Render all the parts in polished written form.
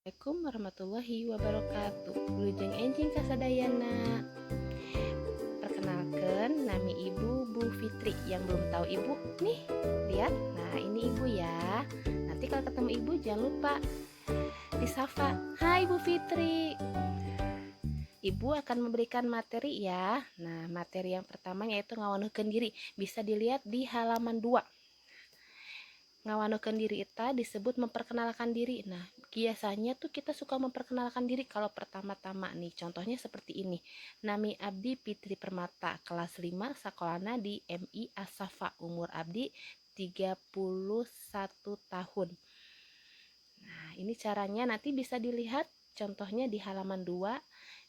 Assalamualaikum warahmatullahi wabarakatuh. Wilujeng enjing kasadayana. Perkenalkan, nami ibu Bu Fitri. Yang belum tahu ibu, nih, lihat. Nah, ini ibu ya. Nanti kalau ketemu ibu jangan lupa disapa. Hai Bu Fitri. Ibu akan memberikan materi ya. Nah, materi yang pertama yaitu ngawanukeun diri. Bisa dilihat di halaman 2. Ngawanukeun diri eta disebut memperkenalkan diri. Nah, biasanya tuh kita suka memperkenalkan diri kalau pertama-tama nih. Contohnya seperti ini. Nami abdi Fitri Permata, kelas 5, sakolana di MI Asafa, umur abdi 31 tahun. Nah, ini caranya nanti bisa dilihat contohnya di halaman 2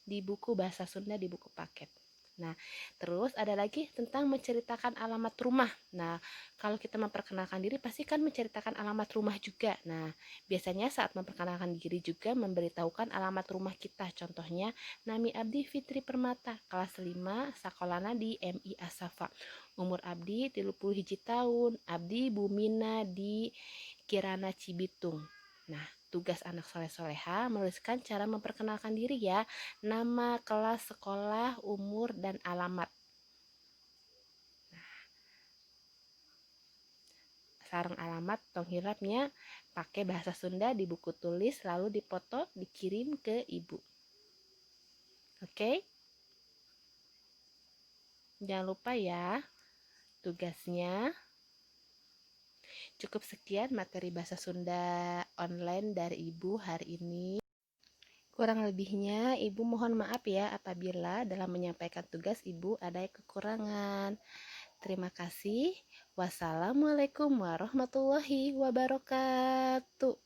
di buku bahasa Sunda di buku paket. Nah, terus ada lagi tentang menceritakan alamat rumah. Nah, kalau kita memperkenalkan diri pasti kan menceritakan alamat rumah juga. Nah, biasanya saat memperkenalkan diri juga memberitahukan alamat rumah kita. Contohnya, nami abdi Fitri Permata, kelas 5, sakolana di MI Asafa. Umur abdi 31 tahun, abdi bumina di Kirana Cibitung. Nah, tugas anak soleh-soleha menuliskan cara memperkenalkan diri ya. Nama, kelas, sekolah, umur, dan alamat. Sarang alamat tong hirapnya pakai bahasa Sunda di buku tulis lalu dipoto dikirim ke ibu. Oke? Jangan lupa ya tugasnya. Cukup sekian materi bahasa Sunda online dari ibu hari ini. Kurang lebihnya, Ibu mohon maaf ya apabila dalam menyampaikan tugas Ibu ada kekurangan. Terima kasih. Wassalamualaikum warahmatullahi wabarakatuh.